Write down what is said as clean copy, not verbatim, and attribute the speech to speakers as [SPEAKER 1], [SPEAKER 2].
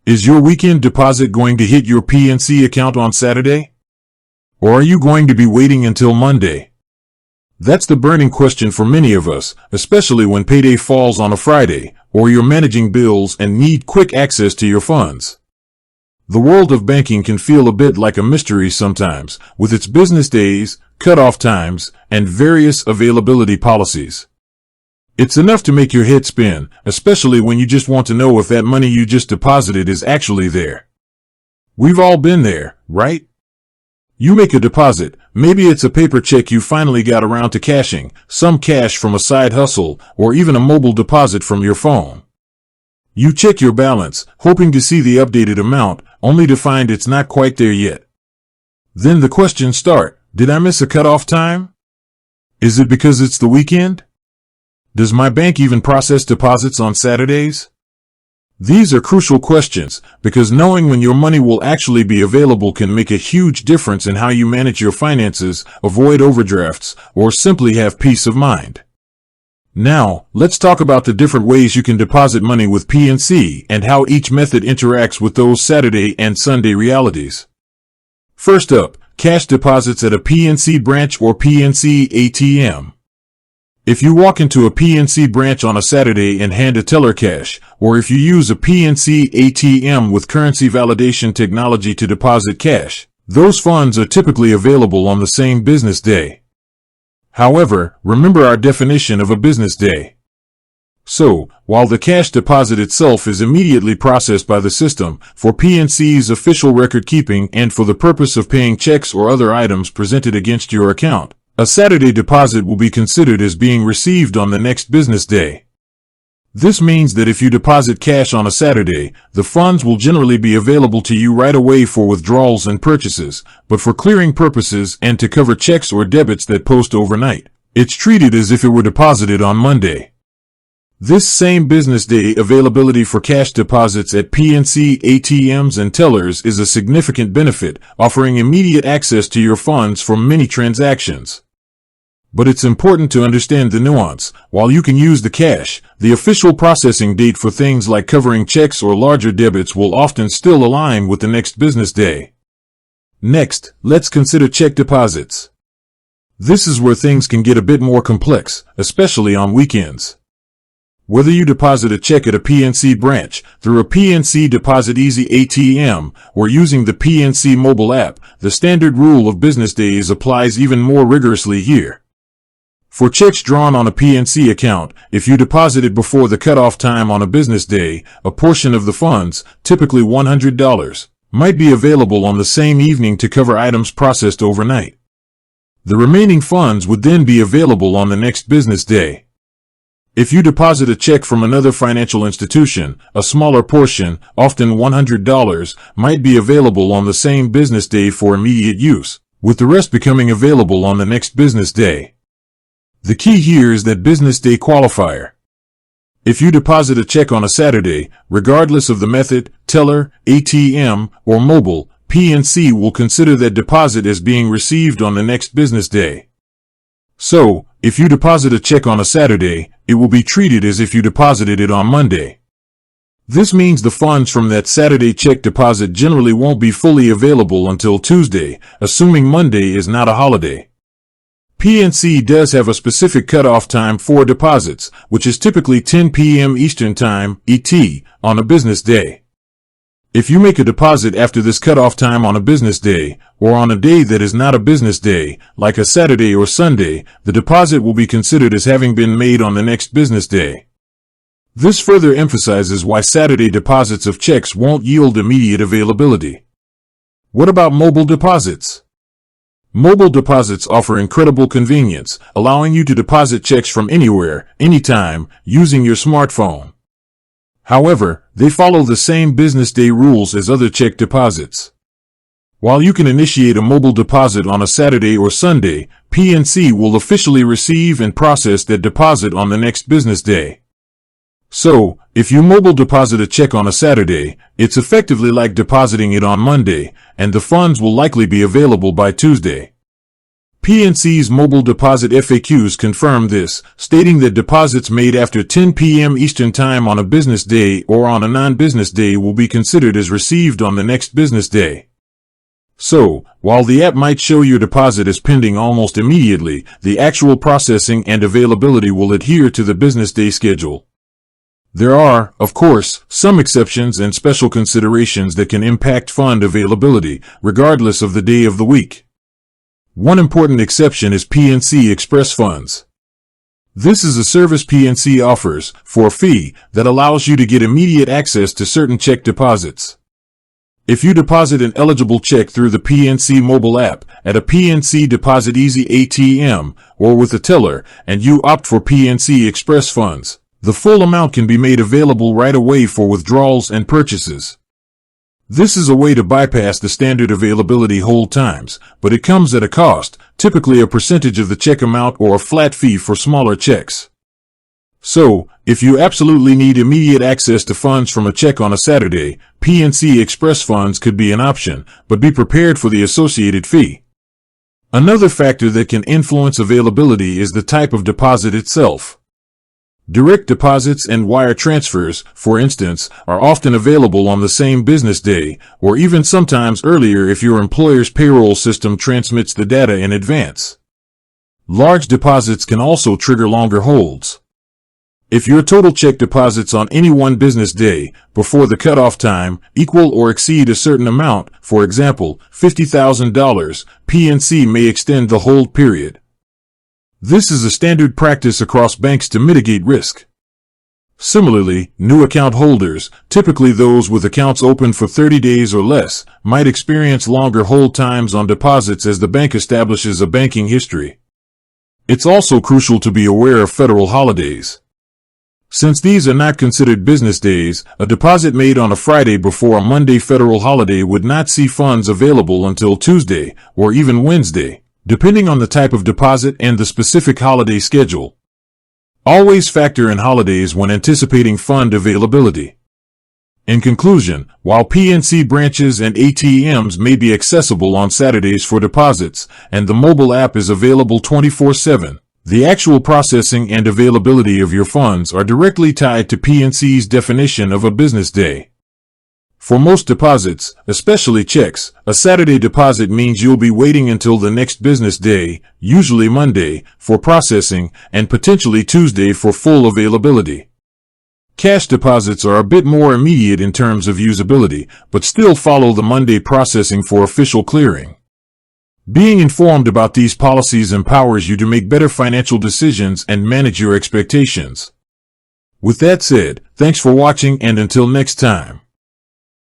[SPEAKER 1] Is your weekend deposit going to hit your PNC account on Saturday? Or are you going to be waiting until Monday? That's the burning question for many of us, especially when payday falls on a Friday, or you're managing bills and need quick access to your funds. The world of banking can feel a bit like a mystery sometimes, with its business days, cutoff times, and various availability policies. It's enough to make your head spin, especially when you just want to know if that money you just deposited is actually there. We've all been there, right? You make a deposit, maybe it's a paper check you finally got around to cashing, some cash from a side hustle, or even a mobile deposit from your phone. You check your balance, hoping to see the updated amount, only to find it's not quite there yet. Then the questions start. Did I miss a cutoff time? Is it because it's the weekend? Does my bank even process deposits on Saturdays? These are crucial questions, because knowing when your money will actually be available can make a huge difference in how you manage your finances, avoid overdrafts, or simply have peace of mind. Now, let's talk about the different ways you can deposit money with PNC and how each method interacts with those Saturday and Sunday realities. First up, cash deposits at a PNC branch or PNC ATM. If you walk into a PNC branch on a Saturday and hand a teller cash, or if you use a PNC ATM with currency validation technology to deposit cash, those funds are typically available on the same business day. However, remember our definition of a business day. So, while the cash deposit itself is immediately processed by the system, for PNC's official record keeping and for the purpose of paying checks or other items presented against your account, a Saturday deposit will be considered as being received on the next business day. This means that if you deposit cash on a Saturday, the funds will generally be available to you right away for withdrawals and purchases, but for clearing purposes and to cover checks or debits that post overnight, it's treated as if it were deposited on Monday. This same business day availability for cash deposits at PNC ATMs and tellers is a significant benefit, offering immediate access to your funds for many transactions. But it's important to understand the nuance. While you can use the cash, the official processing date for things like covering checks or larger debits will often still align with the next business day. Next, let's consider check deposits. This is where things can get a bit more complex, especially on weekends. Whether you deposit a check at a PNC branch, through a PNC Deposit Easy ATM, or using the PNC mobile app, the standard rule of business days applies even more rigorously here. For checks drawn on a PNC account, if you deposited before the cutoff time on a business day, a portion of the funds, typically $100, might be available on the same evening to cover items processed overnight. The remaining funds would then be available on the next business day. If you deposit a check from another financial institution, a smaller portion, often $100, might be available on the same business day for immediate use, with the rest becoming available on the next business day. The key here is that business day qualifier. If you deposit a check on a Saturday, regardless of the method, teller, ATM, or mobile, PNC will consider that deposit as being received on the next business day. So, if you deposit a check on a Saturday, it will be treated as if you deposited it on Monday. This means the funds from that Saturday check deposit generally won't be fully available until Tuesday, assuming Monday is not a holiday. PNC does have a specific cutoff time for deposits, which is typically 10 p.m. Eastern Time, ET, on a business day. If you make a deposit after this cutoff time on a business day, or on a day that is not a business day, like a Saturday or Sunday, the deposit will be considered as having been made on the next business day. This further emphasizes why Saturday deposits of checks won't yield immediate availability. What about mobile deposits? Mobile deposits offer incredible convenience, allowing you to deposit checks from anywhere, anytime, using your smartphone. However, they follow the same business day rules as other check deposits. While you can initiate a mobile deposit on a Saturday or Sunday, PNC will officially receive and process that deposit on the next business day. So, if you mobile deposit a check on a Saturday, it's effectively like depositing it on Monday, and the funds will likely be available by Tuesday. PNC's mobile deposit FAQs confirm this, stating that deposits made after 10 p.m. Eastern Time on a business day or on a non-business day will be considered as received on the next business day. So, while the app might show your deposit as pending almost immediately, the actual processing and availability will adhere to the business day schedule. There are, of course, some exceptions and special considerations that can impact fund availability, regardless of the day of the week. One important exception is PNC Express Funds. This is a service PNC offers, for a fee, that allows you to get immediate access to certain check deposits. If you deposit an eligible check through the PNC mobile app, at a PNC Deposit Easy ATM, or with a teller, and you opt for PNC Express Funds, the full amount can be made available right away for withdrawals and purchases. This is a way to bypass the standard availability hold times, but it comes at a cost, typically a percentage of the check amount or a flat fee for smaller checks. So, if you absolutely need immediate access to funds from a check on a Saturday, PNC Express Funds could be an option, but be prepared for the associated fee. Another factor that can influence availability is the type of deposit itself. Direct deposits and wire transfers, for instance, are often available on the same business day, or even sometimes earlier if your employer's payroll system transmits the data in advance. Large deposits can also trigger longer holds. If your total check deposits on any one business day, before the cutoff time, equal or exceed a certain amount, for example, $50,000, PNC may extend the hold period. This is a standard practice across banks to mitigate risk. Similarly, new account holders, typically those with accounts open for 30 days or less, might experience longer hold times on deposits as the bank establishes a banking history. It's also crucial to be aware of federal holidays. Since these are not considered business days, a deposit made on a Friday before a Monday federal holiday would not see funds available until Tuesday, or even Wednesday, depending on the type of deposit and the specific holiday schedule. Always factor in holidays when anticipating fund availability. In conclusion, while PNC branches and ATMs may be accessible on Saturdays for deposits, and the mobile app is available 24/7, the actual processing and availability of your funds are directly tied to PNC's definition of a business day. For most deposits, especially checks, a Saturday deposit means you'll be waiting until the next business day, usually Monday, for processing, and potentially Tuesday for full availability. Cash deposits are a bit more immediate in terms of usability, but still follow the Monday processing for official clearing. Being informed about these policies empowers you to make better financial decisions and manage your expectations. With that said, thanks for watching, and until next time.